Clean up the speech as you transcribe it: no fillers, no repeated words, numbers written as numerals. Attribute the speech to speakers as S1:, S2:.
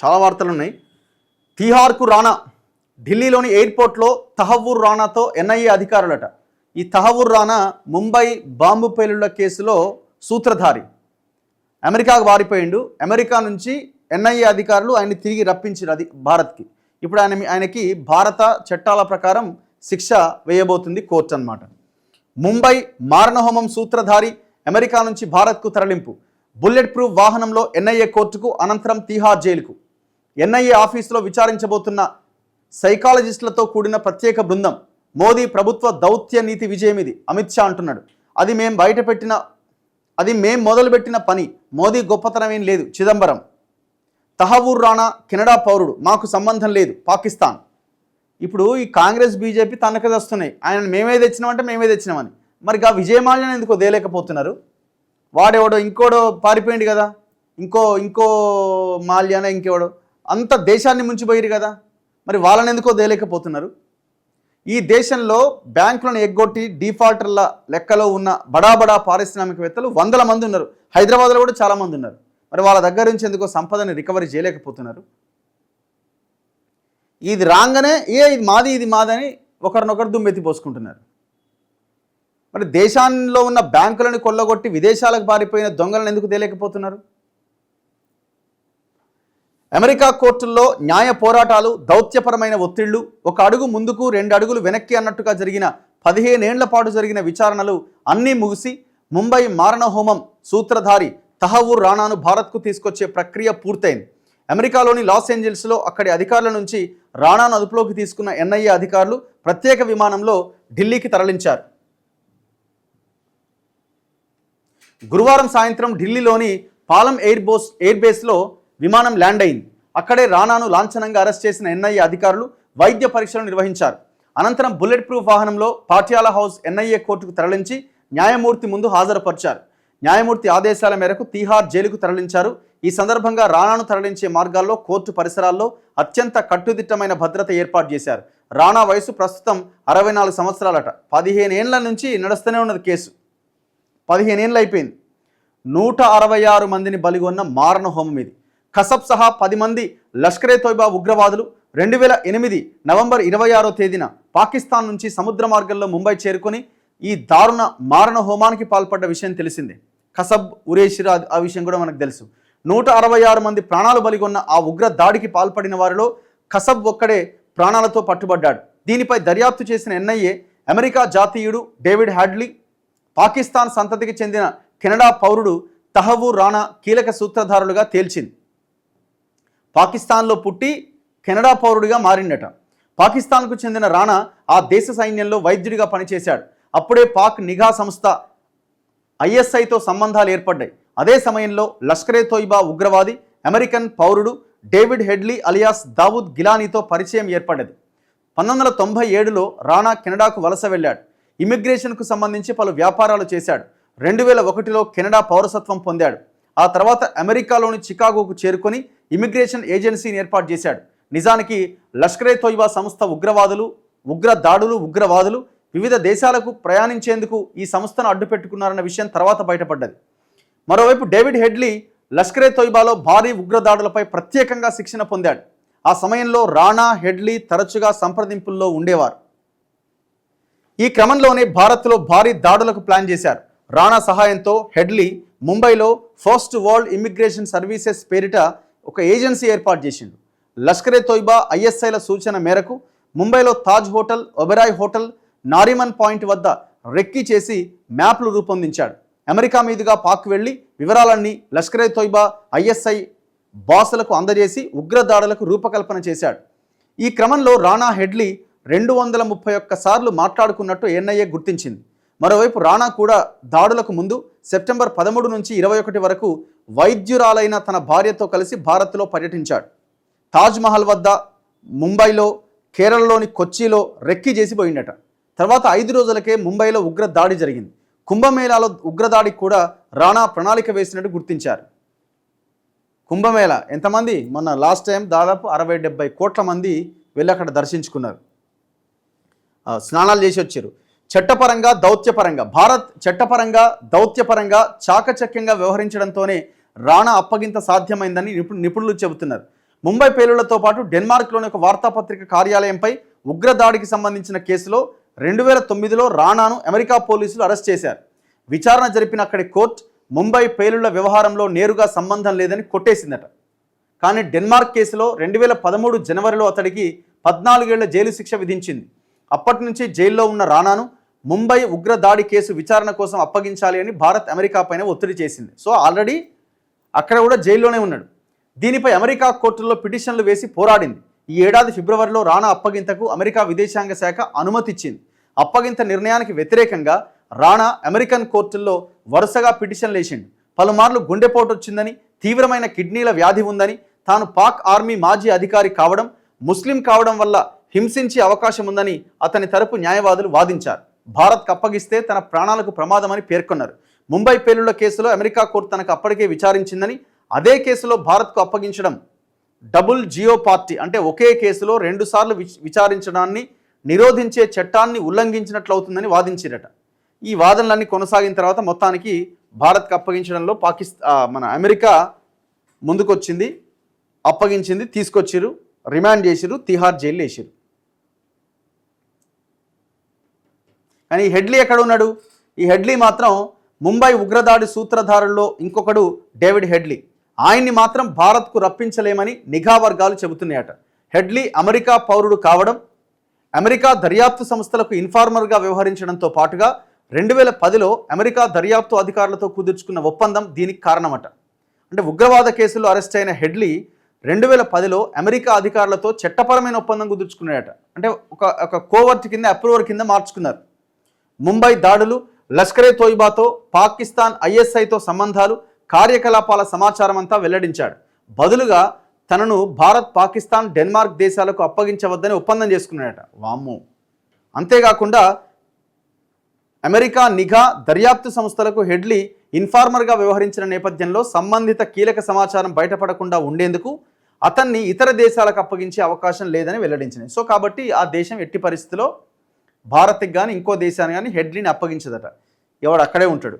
S1: చాలా వార్తలు ఉన్నాయి. తిహార్కు రాణా, ఢిల్లీలోని ఎయిర్పోర్ట్లో తహవ్వూర్ రాణాతో ఎన్ఐఏ అధికారులట. ఈ తహవ్వూర్ రాణా ముంబై బాంబు పేలుళ్ల కేసులో సూత్రధారి. అమెరికాకు పారిపోయిండు. అమెరికా నుంచి ఎన్ఐఏ అధికారులు ఆయన్ని తిరిగి రప్పించారు అది భారత్కి. ఇప్పుడు ఆయనకి భారత చట్టాల ప్రకారం శిక్ష వేయబోతుంది కోర్టు అన్నమాట. ముంబై మారణహోమం సూత్రధారి అమెరికా నుంచి భారత్కు తరలింపు. బుల్లెట్ ప్రూఫ్ వాహనంలో ఎన్ఐఏ కోర్టుకు, అనంతరం తిహార్ జైలుకు. ఎన్ఐఏ ఆఫీసులో విచారించబోతున్న సైకాలజిస్టులతో కూడిన ప్రత్యేక బృందం. మోదీ ప్రభుత్వ దౌత్య నీతి విజయం ఇది, అమిత్ షా అంటున్నాడు. అది మేం మొదలుపెట్టిన పని, మోదీ గొప్పతనం ఏం లేదు. చిదంబరం. తహవ్వూర్ రాణా కెనడా పౌరుడు, మాకు సంబంధం లేదు, పాకిస్తాన్. ఇప్పుడు ఈ కాంగ్రెస్ బీజేపీ తనకది వస్తున్నాయి. ఆయన మేమే తెచ్చినామని. మరి ఆ విజయమాల్యాన్ని ఎందుకో దేలేకపోతున్నారు? వాడెవడో ఇంకోడో పారిపోయింది కదా, ఇంకో మాల్యాన ఇంకెవడో, అంత దేశాన్ని ముంచిపోయారు కదా, మరి వాళ్ళని ఎందుకో దేలేకపోతున్నారు? ఈ దేశంలో బ్యాంకులను ఎగ్గొట్టి డిఫాల్టర్ల లెక్కలో ఉన్న బడా పారిశ్రామికవేత్తలు 100 మంది ఉన్నారు. హైదరాబాద్లో కూడా చాలామంది ఉన్నారు. మరి వాళ్ళ దగ్గర నుంచి ఎందుకో సంపదని రికవరీ చేయలేకపోతున్నారు? ఇది రాగానే ఇది మాదని ఒకరినొకరు దుమ్మెత్తి పోసుకుంటున్నారు. మరి దేశాల్లో ఉన్న బ్యాంకులను కొల్లగొట్టి విదేశాలకు పారిపోయిన దొంగలను ఎందుకు తేలేకపోతున్నారు? అమెరికా కోర్టుల్లో న్యాయ పోరాటాలు, దౌత్యపరమైన ఒత్తిళ్లు, 1 అడుగు ముందుకు 2 అడుగులు వెనక్కి అన్నట్టుగా జరిగిన 15 ఏళ్ల పాటు జరిగిన విచారణలు అన్నీ ముగిసి ముంబై మారణహోమం సూత్రధారి తహవ్వూర్ రాణాను భారత్కు తీసుకొచ్చే ప్రక్రియ పూర్తయింది. అమెరికాలోని లాస్ ఏంజల్స్లో అక్కడి అధికారుల నుంచి రాణాను అదుపులోకి తీసుకున్న ఎన్ఐఏ అధికారులు ప్రత్యేక విమానంలో ఢిల్లీకి తరలించారు. గురువారం సాయంత్రం ఢిల్లీలోని పాలం ఎయిర్ బేస్లో విమానం ల్యాండ్ అయింది. అక్కడే రాణాను లాంఛనంగా అరెస్ట్ చేసిన ఎన్ఐఏ అధికారులు వైద్య పరీక్షలు నిర్వహించారు. అనంతరం బుల్లెట్ ప్రూఫ్ వాహనంలో పాటియాలా హౌస్ ఎన్ఐఏ కోర్టుకు తరలించి న్యాయమూర్తి ముందు హాజరుపరిచారు. న్యాయమూర్తి ఆదేశాల మేరకు తిహార్ జైలుకు తరలించారు. ఈ సందర్భంగా రాణాను తరలించే మార్గాల్లో కోర్టు పరిసరాల్లో అత్యంత కట్టుదిట్టమైన భద్రత ఏర్పాటు చేశారు. రాణా వయసు ప్రస్తుతం 64 సంవత్సరాలట. 15 ఏళ్ల నుంచి నడుస్తూనే ఉన్నది కేసు. 15 ఏళ్ళు అయిపోయింది. 166 మందిని బలిగొన్న మారణహోమం ఇది. కసబ్ సహా 10 మంది లష్కరే తోయిబా ఉగ్రవాదులు 2008 నవంబర్ 26వ తేదీన పాకిస్తాన్ నుంచి సముద్ర మార్గంలో ముంబై చేరుకొని ఈ దారుణ మారణ హోమానికి పాల్పడ్డ విషయం తెలిసిందే. కసబ్, ఉరేషిరా ఆ విషయం కూడా మనకు తెలుసు. 166 మంది ప్రాణాలు బలిగొన్న ఆ ఉగ్ర దాడికి పాల్పడిన వారిలో కసబ్ ఒక్కడే ప్రాణాలతో పట్టుబడ్డాడు. దీనిపై దర్యాప్తు చేసిన ఎన్ఐఏ అమెరికా జాతీయుడు డేవిడ్ హ్యాడ్లీ, పాకిస్తాన్ సంతతికి చెందిన కెనడా పౌరుడు తహవ్వూర్ రాణా కీలక సూత్రధారులుగా తేల్చింది. పాకిస్తాన్లో పుట్టి కెనడా పౌరుడిగా మారిండట. పాకిస్తాన్కు చెందిన రాణా ఆ దేశ సైన్యంలో వైద్యుడిగా పనిచేశాడు. అప్పుడే పాక్ నిఘా సంస్థ ఐఎస్ఐతో సంబంధాలు ఏర్పడ్డాయి. అదే సమయంలో లష్కరే తోయిబా ఉగ్రవాది అమెరికన్ పౌరుడు డేవిడ్ హెడ్లీ అలియాస్ దావూద్ గిలానీతో పరిచయం ఏర్పడ్డది. 1997లో రాణా కెనడాకు వలస వెళ్ళాడు. ఇమిగ్రేషన్కు సంబంధించి పలు వ్యాపారాలు చేశాడు. 2001లో కెనడా పౌరసత్వం పొందాడు. ఆ తర్వాత అమెరికాలోని చికాగోకు చేరుకొని ఇమిగ్రేషన్ ఏజెన్సీని ఏర్పాటు చేశాడు. నిజానికి లష్కరే తోయిబా సంస్థ ఉగ్రవాదులు వివిధ దేశాలకు ప్రయాణించేందుకు ఈ సంస్థను అడ్డుపెట్టుకున్నారన్న విషయం తర్వాత బయటపడ్డది. మరోవైపు డేవిడ్ హెడ్లీ లష్కరే తోయిబాలో భారీ ఉగ్రదాడులపై ప్రత్యేకంగా శిక్షణ పొందాడు. ఆ సమయంలో రాణా, హెడ్లీ తరచుగా సంప్రదింపుల్లో ఉండేవారు. ఈ క్రమంలోనే భారత్లో భారీ దాడులకు ప్లాన్ చేశారు. రాణా సహాయంతో హెడ్లీ ముంబైలో ఫస్ట్ వరల్డ్ ఇమిగ్రేషన్ సర్వీసెస్ పేరిట ఒక ఏజెన్సీ ఏర్పాటు చేసిండు. లష్కరే తోయిబా ఐఎస్ఐల సూచన మేరకు ముంబైలో Taj hotel, Oberoi hotel, Nariman point వద్ద రెక్కీ చేసి మ్యాప్లు రూపొందించాడు. అమెరికా మీదుగా పాక్ వెళ్లి వివరాలన్నీ లష్కరే తోయిబా ఐఎస్ఐ బాసులకు అందజేసి ఉగ్రదాడులకు రూపకల్పన చేశాడు. ఈ క్రమంలో రాణా, హెడ్లీ 231 సార్లు మాట్లాడుకున్నట్టు ఎన్ఐఏ గుర్తించింది. మరోవైపు రాణా కూడా దాడులకు ముందు సెప్టెంబర్ 13 నుంచి 21 వరకు వైద్యురాలైన తన భార్యతో కలిసి భారత్లో పర్యటించాడు. తాజ్మహల్ వద్ద, ముంబైలో, కేరళలోని కొచ్చిలో రెక్కీ చేసిపోయిందట. తర్వాత 5 రోజులకే ముంబైలో ఉగ్ర దాడి జరిగింది. కుంభమేళాలో ఉగ్రదాడికి కూడా రాణా ప్రణాళిక వేసినట్టు గుర్తించారు. కుంభమేళా ఎంతమంది? మొన్న లాస్ట్ టైం దాదాపు 60-70 కోట్ల మంది వెళ్ళి అక్కడ దర్శించుకున్నారు, స్నానాలు చేసి వచ్చారు. చట్టపరంగా, దౌత్యపరంగా భారత్ చట్టపరంగా, దౌత్యపరంగా చాకచక్యంగా వ్యవహరించడంతోనే రాణా అప్పగింత సాధ్యమైందని నిపుణులు చెబుతున్నారు. ముంబై పేలుళ్లతో పాటు డెన్మార్క్లోని ఒక వార్తాపత్రిక కార్యాలయంపై ఉగ్రదాడికి సంబంధించిన కేసులో 2009లో రాణాను అమెరికా పోలీసులు అరెస్ట్ చేశారు. విచారణ జరిపిన అక్కడి కోర్టు ముంబై పేలుళ్ల వ్యవహారంలో నేరుగా సంబంధం లేదని కొట్టేసిందట. కానీ డెన్మార్క్ కేసులో 2013 జనవరిలో అతడికి 14 ఏళ్ల జైలు శిక్ష విధించింది. అప్పటి నుంచి జైల్లో ఉన్న రాణాను ముంబై ఉగ్రదాడి కేసు విచారణ కోసం అప్పగించాలి అని భారత్ అమెరికా పైన ఒత్తిడి చేసింది. సో ఆల్రెడీ అక్కడ కూడా జైల్లోనే ఉన్నాడు. దీనిపై అమెరికా కోర్టుల్లో పిటిషన్లు వేసి పోరాడింది. ఈ ఏడాది ఫిబ్రవరిలో రాణా అప్పగింతకు అమెరికా విదేశాంగ శాఖ అనుమతి ఇచ్చింది. అప్పగింత నిర్ణయానికి వ్యతిరేకంగా రాణా అమెరికన్ కోర్టుల్లో వరుసగా పిటిషన్లు వేసిండు. పలుమార్లు గుండెపోటు వచ్చిందని, తీవ్రమైన కిడ్నీల వ్యాధి ఉందని, తాను పాక్ ఆర్మీ మాజీ అధికారి కావడం, ముస్లిం కావడం వల్ల హింసించే అవకాశం ఉందని అతని తరపు న్యాయవాదులు వాదించారు. భారత్కు అప్పగిస్తే తన ప్రాణాలకు ప్రమాదమని పేర్కొన్నారు. ముంబై పేలుళ్ల కేసులో అమెరికా కోర్టు తనకు అప్పటికే విచారించిందని, అదే కేసులో భారత్కు అప్పగించడం డబుల్ జియో పార్టీ అంటే ఒకే కేసులో 2 సార్లు విచారించడాన్ని నిరోధించే చట్టాన్ని ఉల్లంఘించినట్లవుతుందని వాదించారట. ఈ వాదనలన్నీ కొనసాగిన తర్వాత మొత్తానికి భారత్కు అప్పగించడంలో మన అమెరికా ముందుకొచ్చింది, అప్పగించింది, తీసుకొచ్చిరు, రిమాండ్ చేసిరు, తిహార్ జైలు వేసిరు. కానీ ఈ హెడ్లీ ఎక్కడ ఉన్నాడు? ఈ హెడ్లీ మాత్రం ముంబై ఉగ్రదాడి సూత్రధారుల్లో ఇంకొకడు డేవిడ్ హెడ్లీ. ఆయన్ని మాత్రం భారత్కు రప్పించలేమని నిఘా వర్గాలు చెబుతున్నాయట. హెడ్లీ అమెరికా పౌరుడు కావడం, అమెరికా దర్యాప్తు సంస్థలకు ఇన్ఫార్మర్గా వ్యవహరించడంతో పాటుగా 2010లో అమెరికా దర్యాప్తు అధికారులతో కుదుర్చుకున్న ఒప్పందం దీనికి కారణమట. అంటే ఉగ్రవాద కేసులో అరెస్ట్ అయిన హెడ్లీ 2010లో అమెరికా అధికారులతో చట్టపరమైన ఒప్పందం కుదుర్చుకున్నాడట. అంటే ఒక కోవర్ట్ కింద, అప్రూవర్ కింద మార్చుకున్నారు. ముంబై దాడులు, లష్కరే తోయిబాతో, పాకిస్తాన్ ఐఎస్ఐతో సంబంధాలు, కార్యకలాపాల సమాచారం అంతా వెల్లడించాడు. బదులుగా తనను భారత్, పాకిస్తాన్, డెన్మార్క్ దేశాలకు అప్పగించవద్దని ఒప్పందం చేసుకున్నాడట. వామ్మో! అంతేకాకుండా అమెరికా నిఘా, దర్యాప్తు సంస్థలకు హెడ్లీ ఇన్ఫార్మర్గా వ్యవహరించిన నేపథ్యంలో సంబంధిత కీలక సమాచారం బయటపడకుండా ఉండేందుకు అతన్ని ఇతర దేశాలకు అప్పగించే అవకాశం లేదని వెల్లడించినాయి. సో కాబట్టి ఆ దేశం ఎట్టి పరిస్థితిలో భారత్కి కానీ ఇంకో దేశాన్ని కానీ హెడ్లీని అప్పగించదట. ఎవడు అక్కడే ఉంటాడు.